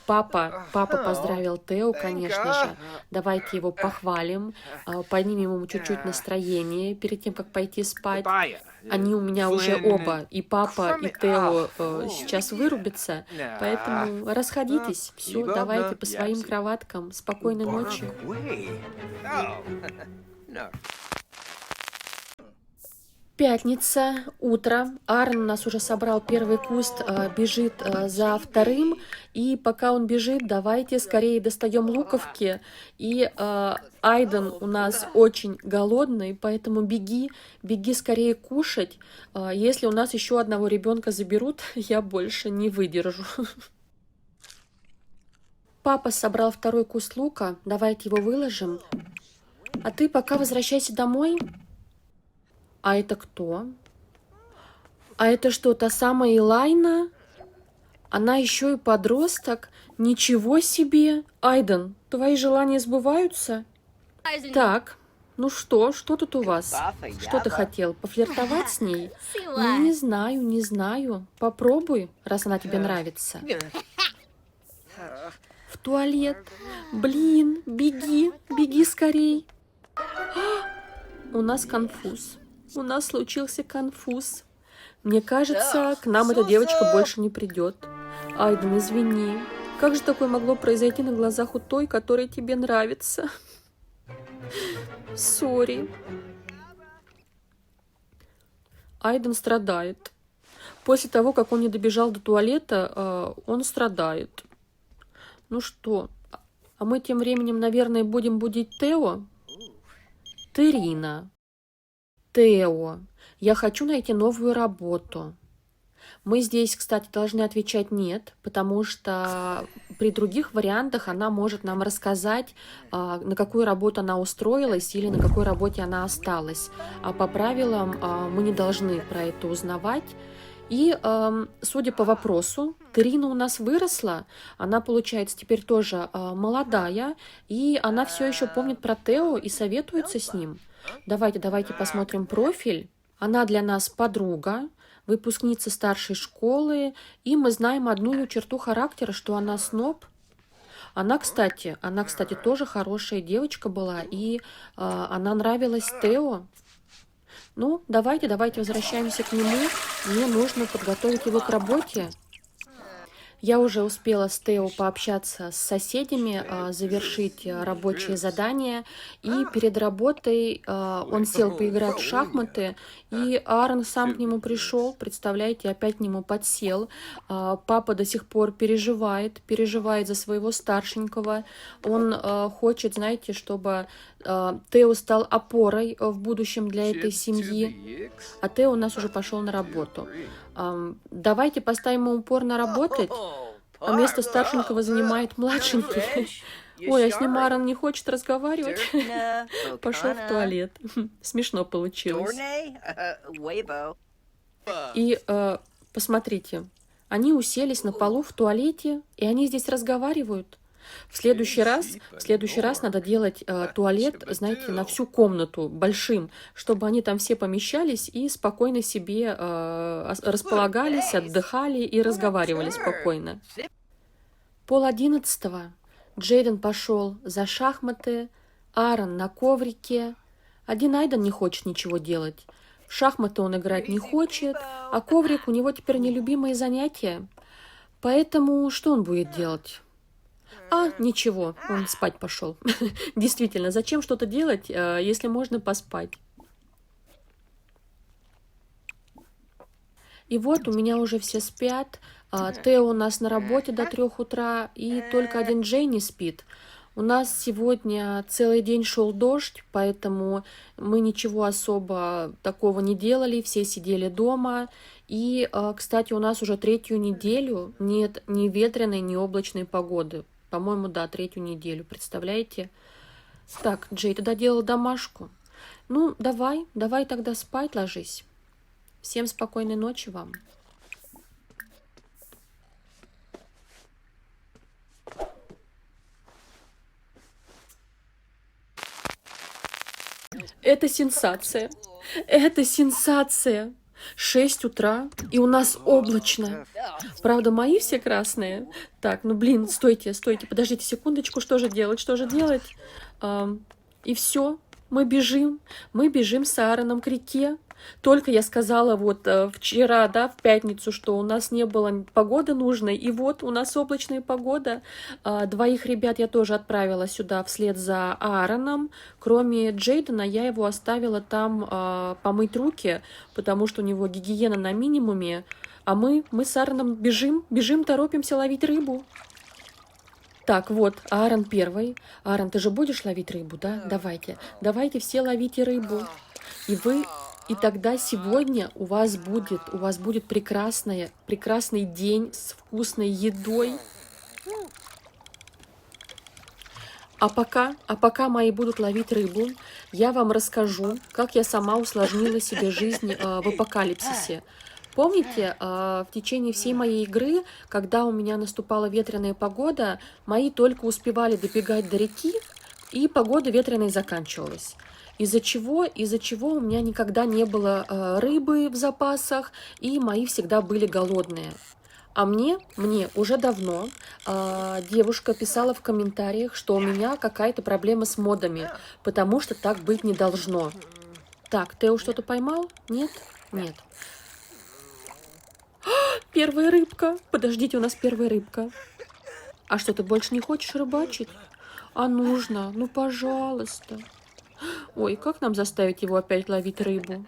Папа поздравил Тео, конечно же. Давайте его похвалим, поднимем ему чуть-чуть настроение перед тем, как пойти спать. Они у меня уже оба, и папа, и Тео сейчас вырубятся, поэтому расходитесь. Все, давайте по своим кроваткам. Спокойной ночи. Пятница, утро. Аарон у нас уже собрал первый куст, бежит за вторым. И пока он бежит, давайте скорее достаем луковки. И Айден у нас очень голодный, поэтому беги скорее кушать. Если у нас еще одного ребенка заберут, я больше не выдержу. Папа собрал второй куст лука. Давайте его выложим. А ты пока возвращайся домой. А это кто? А это что, та самая Элайна? Она еще и подросток? Ничего себе! Айден, твои желания сбываются? Так, ну что тут у вас? Что ты хотел, пофлиртовать с ней? Ну, не знаю. Попробуй, раз она тебе нравится. В туалет. Блин, беги скорей. У нас конфуз. У нас случился конфуз. Мне кажется, к нам эта девочка больше не придет. Айден, извини. Как же такое могло произойти на глазах у той, которая тебе нравится? Сори. Айден страдает. После того, как он не добежал до туалета, он страдает. Ну что, а мы тем временем, наверное, будем будить Тео? Терина. Тео, я хочу найти новую работу. Мы здесь, кстати, должны отвечать «нет», потому что при других вариантах она может нам рассказать, на какую работу она устроилась или на какой работе она осталась. А по правилам мы не должны про это узнавать. И, судя по вопросу, Терина у нас выросла, она, получается, теперь тоже молодая, и она все еще помнит про Тео и советуется с ним. Давайте посмотрим профиль. Она для нас подруга, выпускница старшей школы, и мы знаем одну ее черту характера, что она сноб. Она, кстати, тоже хорошая девочка была, и она нравилась Тео. Ну, давайте возвращаемся к нему. Мне нужно подготовить его к работе. Я уже успела с Тео пообщаться с соседями, завершить рабочие задания. И перед работой он сел поиграть в шахматы, и Аарон сам к нему пришел, представляете, опять к нему подсел. Папа до сих пор переживает за своего старшенького. Он хочет, знаете, чтобы Тео стал опорой в будущем для этой семьи. А Тео у нас уже пошел на работу. Давайте поставим ему упорно работать, а место старшенького занимает младшенький. Ой, а с ним Аарон не хочет разговаривать. Пошел в туалет. Смешно получилось. И посмотрите, они уселись на полу в туалете, и они здесь разговаривают. В следующий раз надо делать туалет, знаете, на всю комнату, большим, чтобы они там все помещались и спокойно себе располагались, отдыхали и разговаривали спокойно. 10:30. Джейден пошел за шахматы, Аарон на коврике. Один Айден не хочет ничего делать. В шахматы он играть не хочет, а коврик у него теперь нелюбимое занятие. Поэтому что он будет делать? Ничего, он спать пошел. Действительно, зачем что-то делать, если можно поспать? И вот у меня уже все спят. Тео у нас на работе до 3 утра, и только один Джей не спит. У нас сегодня целый день шел дождь, поэтому мы ничего особо такого не делали, все сидели дома. И, кстати, у нас уже 3-ю неделю нет ни ветреной, ни облачной погоды. По-моему, да, 3-ю неделю, представляете? Так, Джей, ты доделал домашку? Ну, давай тогда спать ложись. Всем спокойной ночи вам. Это сенсация. Это сенсация. 6 утра, и у нас облачно. Правда, мои все красные. Так, ну блин, стойте, подождите секундочку, что же делать? И все, мы бежим с Аароном к реке. Только я сказала вот вчера, да, в пятницу, что у нас не было погоды нужной, и вот у нас облачная погода. 2 ребят я тоже отправила сюда вслед за Аароном. Кроме Джейдена, я его оставила там помыть руки, потому что у него гигиена на минимуме. А мы с Аароном бежим, торопимся ловить рыбу. Так, вот, Аарон первый. Аарон, ты же будешь ловить рыбу, да? Давайте все ловите рыбу. И тогда сегодня у вас будет прекрасный день с вкусной едой. А пока мои будут ловить рыбу, я вам расскажу, как я сама усложнила себе жизнь в апокалипсисе. Помните, в течение всей моей игры, когда у меня наступала ветреная погода, мои только успевали добегать до реки, и погода ветреной заканчивалась. Из-за чего у меня никогда не было рыбы в запасах, и мои всегда были голодные. А мне уже давно девушка писала в комментариях, что у меня какая-то проблема с модами, потому что так быть не должно. Так, Тео что-то поймал? Нет? Нет. Первая рыбка. Подождите, у нас первая рыбка. А что, ты больше не хочешь рыбачить? А нужно? Ну, пожалуйста. Ой, как нам заставить его опять ловить рыбу?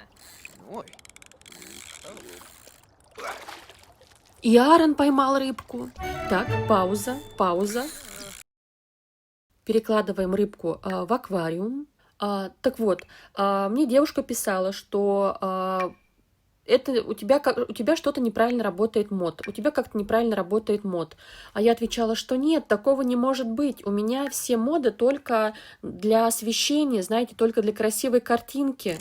И Аарон поймал рыбку. Так, пауза. Перекладываем рыбку в аквариум. Так вот, мне девушка писала, что это у тебя что-то неправильно работает мод. У тебя как-то неправильно работает мод. А я отвечала, что нет, такого не может быть. У меня все моды только для освещения, знаете, только для красивой картинки.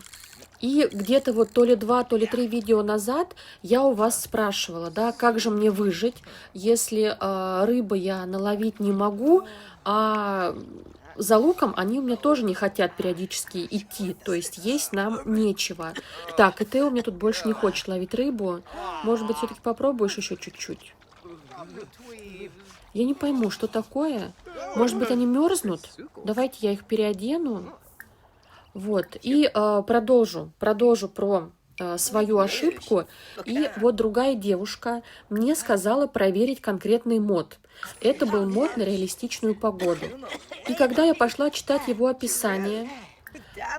И где-то вот то ли 2, то ли 3 видео назад я у вас спрашивала, да, как же мне выжить, если рыбы я наловить не могу, а за луком они у меня тоже не хотят периодически идти, то есть нам нечего. Так, и Тео у меня тут больше не хочет ловить рыбу. Может быть, все-таки попробуешь еще чуть-чуть? Я не пойму, что такое. Может быть, они мерзнут? Давайте я их переодену. Вот, и продолжу про свою ошибку. И вот другая девушка мне сказала проверить конкретный мод. Это был мод на реалистичную погоду. И когда я пошла читать его описание,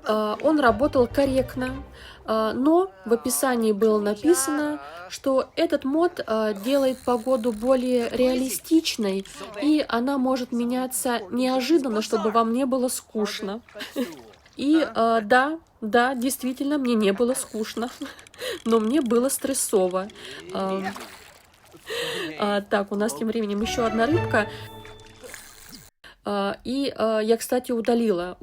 он работал корректно, но в описании было написано, что этот мод делает погоду более реалистичной, и она может меняться неожиданно, чтобы вам не было скучно. И да, действительно, мне не было скучно, но мне было стрессово. Так, у нас тем временем еще одна рыбка. Я, кстати, удалила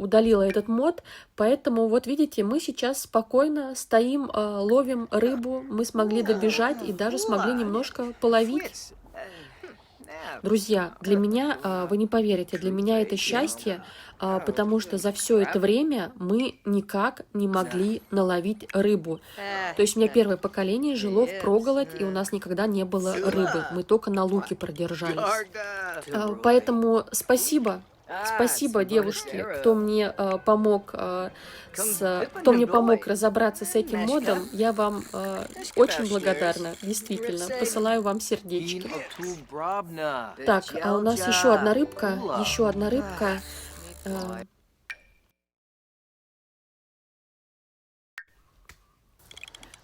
этот мод, поэтому вот видите, мы сейчас спокойно стоим, ловим рыбу, мы смогли добежать и даже смогли немножко половить. Друзья, для меня, вы не поверите, для меня это счастье, потому что за все это время мы никак не могли наловить рыбу. То есть у меня первое поколение жило впроголодь, и у нас никогда не было рыбы. Мы только на луке продержались. Поэтому спасибо. Спасибо, девушки, кто мне помог разобраться с этим модом. Я вам очень благодарна, действительно. Посылаю вам сердечки. Так, а у нас еще одна рыбка, еще одна рыбка.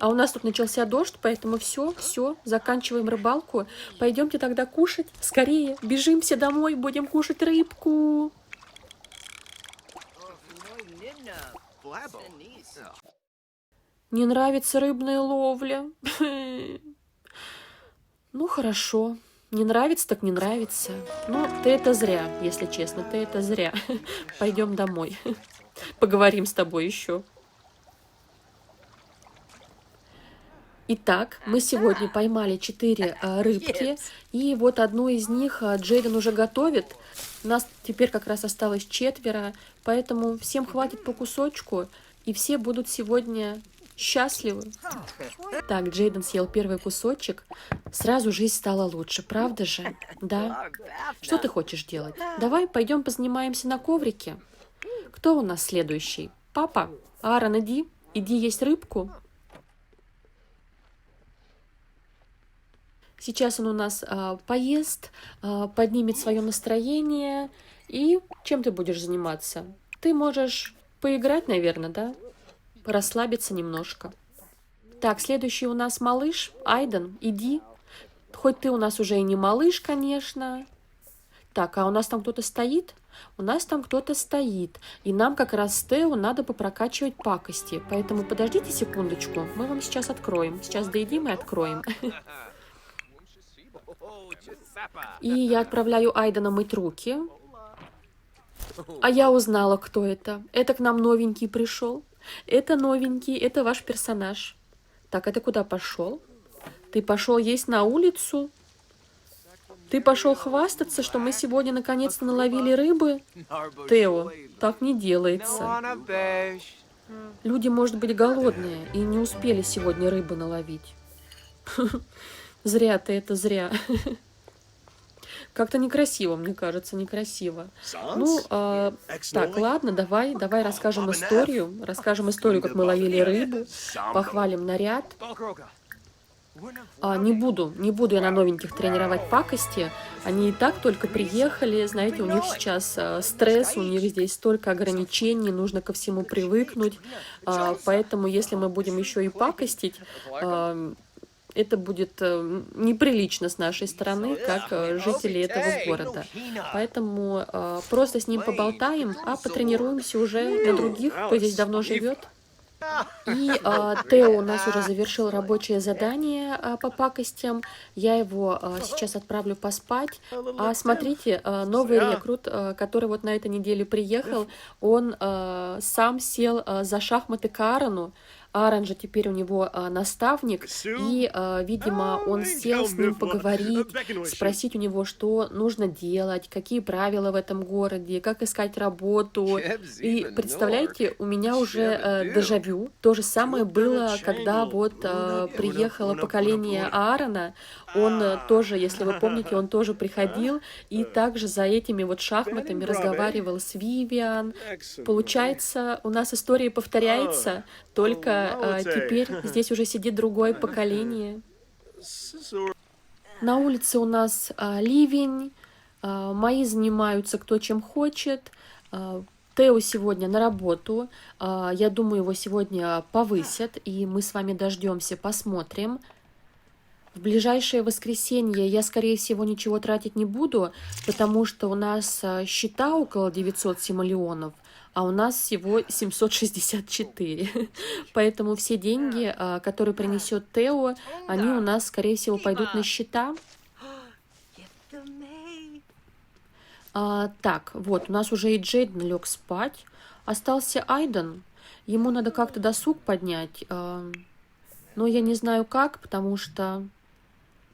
А у нас тут начался дождь, поэтому все, заканчиваем рыбалку. Пойдемте тогда кушать. Скорее, бежим все домой, будем кушать рыбку. Не нравится рыбная ловля. Ну, хорошо. Не нравится, так не нравится. Ну, ты это зря, если честно, ты это зря. Пойдем домой. Поговорим с тобой еще. Итак, мы сегодня поймали 4 рыбки, и вот одну из них Джейден уже готовит. Нас теперь как раз осталось 4, поэтому всем хватит по кусочку, и все будут сегодня счастливы. Так, Джейден съел первый кусочек, сразу жизнь стала лучше, правда же? Да? Что ты хочешь делать? Давай пойдем позанимаемся на коврике. Кто у нас следующий? Папа? Аарон, иди есть рыбку. Сейчас он у нас поест, поднимет свое настроение. И чем ты будешь заниматься? Ты можешь поиграть, наверное, да? Расслабиться немножко. Так, следующий у нас малыш. Айден, иди. Хоть ты у нас уже и не малыш, конечно. Так, а у нас там кто-то стоит? У нас там кто-то стоит. И нам как раз с Тео надо попрокачивать пакости. Поэтому подождите секундочку. Мы вам сейчас откроем. Сейчас доедим и откроем. И я отправляю Айдена мыть руки. А я узнала, кто это. Это к нам новенький пришел. Это новенький, это ваш персонаж. Так, это куда пошел? Ты пошел есть на улицу? Ты пошел хвастаться, что мы сегодня наконец-то наловили рыбы? Тео, так не делается. Люди, может быть, голодные и не успели сегодня рыбы наловить. Зря ты это, зря. Как-то некрасиво, мне кажется, некрасиво. Ну, так, ладно, давай расскажем историю. Расскажем историю, как мы ловили рыбу. Похвалим наряд. Не буду я на новеньких тренировать пакости. Они и так только приехали, знаете, у них сейчас стресс, у них здесь столько ограничений, нужно ко всему привыкнуть. Поэтому, если мы будем еще и пакостить, это будет неприлично с нашей стороны, как жители этого города. Поэтому просто с ним поболтаем, а потренируемся уже на других, кто здесь давно живет. И Тео у нас уже завершил рабочее задание по пакостям. Я его сейчас отправлю поспать. А смотрите, новый рекрут, который вот на этой неделе приехал, он сам сел за шахматы к Аарону. Аарон же теперь у него наставник, и, видимо, он сел с ним поговорить, спросить у него, что нужно делать, какие правила в этом городе, как искать работу. И, представляете, у меня уже дежавю. То же самое было, когда вот приехало поколение Аарона. Он тоже, если вы помните, он тоже приходил и также за этими вот шахматами разговаривал с Вивиан. Получается, у нас история повторяется, только теперь здесь уже сидит другое поколение. На улице у нас ливень, мои занимаются кто чем хочет. Тео сегодня на работу. Я думаю, его сегодня повысят, и мы с вами дождемся, посмотрим. В ближайшее воскресенье я, скорее всего, ничего тратить не буду, потому что у нас счета около 900 симолеонов, а у нас всего 764. Поэтому все деньги, которые принесет Тео, они у нас, скорее всего, пойдут на счета. Так, вот, у нас уже и Джейден лег спать. Остался Айден. Ему надо как-то досуг поднять. Но я не знаю как, потому что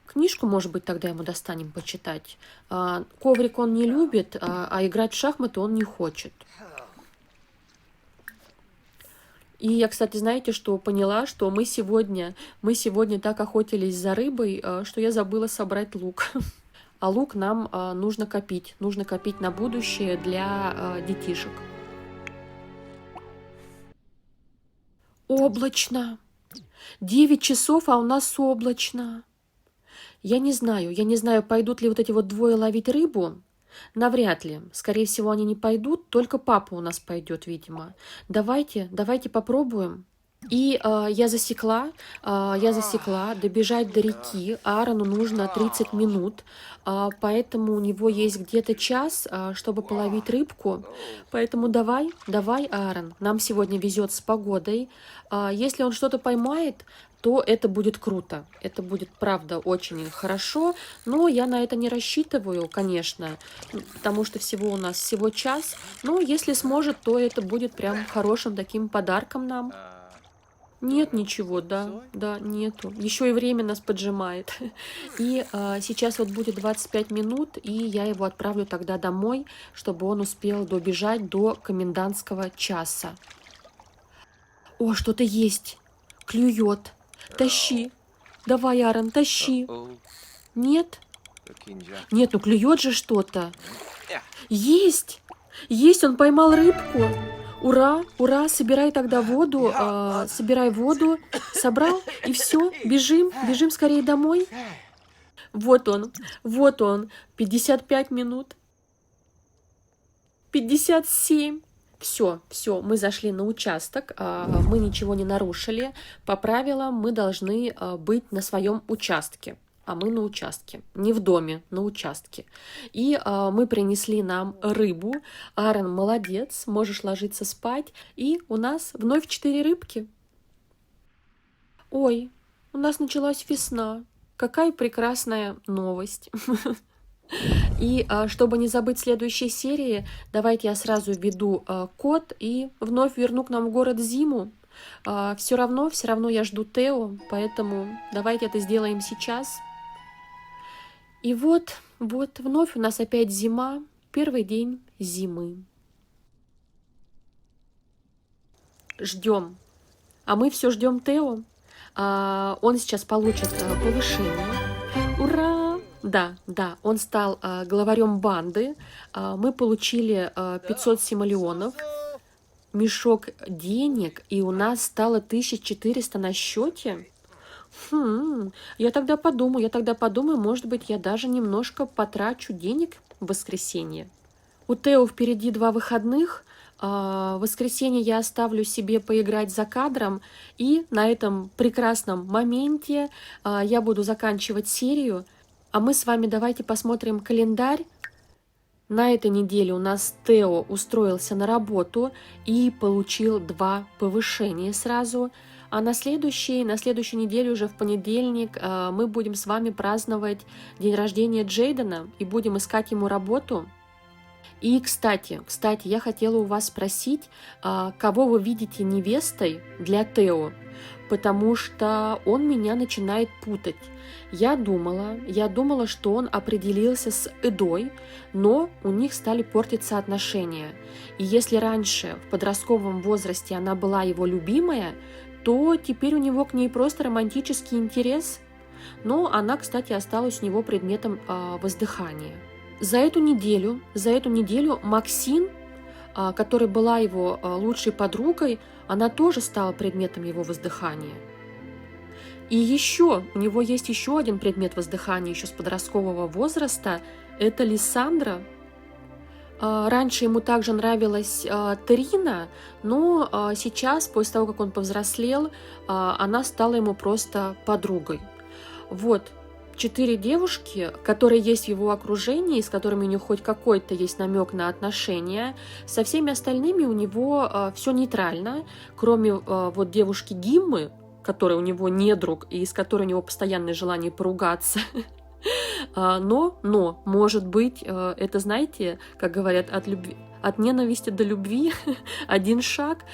книжку, может быть, тогда ему достанем почитать. Коврик он не любит, а играть в шахматы он не хочет. И я, кстати, знаете, что поняла, что мы сегодня так охотились за рыбой, что я забыла собрать лук. А лук нам нужно копить на будущее для детишек. Облачно. 9 часов, а у нас облачно. Я не знаю, пойдут ли вот эти вот двое ловить рыбу. Навряд ли. Скорее всего, они не пойдут, только папа у нас пойдет, видимо. Давайте попробуем. И я засекла добежать до реки. Аарону нужно 30 минут, поэтому у него есть где-то час, чтобы половить рыбку. Поэтому давай, Аарон, нам сегодня везет с погодой. Если он что-то поймает, то это будет круто. Это будет, правда, очень хорошо. Но я на это не рассчитываю, конечно, потому что у нас всего час. Но если сможет, то это будет прям хорошим таким подарком нам. Нет ничего, да, нету. Еще и время нас поджимает. И сейчас вот будет 25 минут, и я его отправлю тогда домой, чтобы он успел добежать до комендантского часа. О, что-то есть. Клюет. Тащи. Давай, Аарон, тащи. Нет? Нет, ну клюет же что-то. Есть! Есть, он поймал рыбку. Ура, ура, собирай тогда воду, собирай воду, собрал, и все, бежим скорее домой. Вот он, 55 минут, 57. Все, мы зашли на участок, мы ничего не нарушили. По правилам мы должны быть на своем участке. А мы на участке, не в доме, на участке. И мы принесли нам рыбу. Аарон, молодец, можешь ложиться спать. И у нас вновь 4 рыбки. Ой, у нас началась весна. Какая прекрасная новость. И чтобы не забыть следующей серии, давайте я сразу введу код и вновь верну к нам в город зиму. Все равно я жду Тео, поэтому давайте это сделаем сейчас. И вот вновь у нас опять зима, первый день зимы. Ждем. А мы все ждем Тео. Он сейчас получит повышение. Ура! Да, он стал главарем банды. Мы получили 500 симолеонов, мешок денег, и у нас стало 1400 на счете. Я тогда подумаю, может быть, я даже немножко потрачу денег в воскресенье. У Тео впереди 2 выходных. В воскресенье я оставлю себе поиграть за кадром, и на этом прекрасном моменте я буду заканчивать серию. А мы с вами давайте посмотрим календарь. На этой неделе у нас Тео устроился на работу и получил 2 повышения сразу. А на следующей неделе, уже в понедельник, мы будем с вами праздновать день рождения Джейдена и будем искать ему работу. И, кстати, я хотела у вас спросить, кого вы видите невестой для Тео, потому что он меня начинает путать. Я думала, что он определился с Эдой, но у них стали портиться отношения. И если раньше, в подростковом возрасте, она была его любимая, то теперь у него к ней просто романтический интерес. Но она, кстати, осталась у него предметом воздыхания. За эту неделю Максин, которая была его лучшей подругой, она тоже стала предметом его воздыхания. И еще, у него есть еще один предмет воздыхания еще с подросткового возраста, это Лиссандра. Раньше ему также нравилась Терина, но сейчас, после того, как он повзрослел, она стала ему просто подругой. Вот 4 девушки, которые есть в его окружении, с которыми у него хоть какой-то есть намек на отношения. Со всеми остальными у него все нейтрально, кроме вот девушки Гиммы, которая у него недруг и с которой у него постоянное желание поругаться. Но, может быть, это, знаете, как говорят, от ненависти до любви один шаг,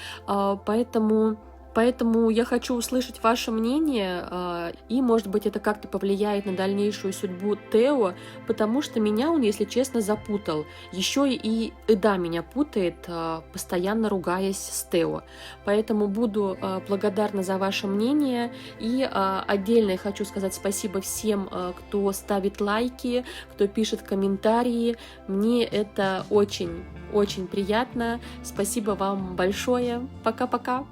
Поэтому я хочу услышать ваше мнение, и, может быть, это как-то повлияет на дальнейшую судьбу Тео, потому что меня он, если честно, запутал. Еще и Эда меня путает, постоянно ругаясь с Тео. Поэтому буду благодарна за ваше мнение. И отдельно я хочу сказать спасибо всем, кто ставит лайки, кто пишет комментарии. Мне это очень приятно. Спасибо вам большое. Пока-пока.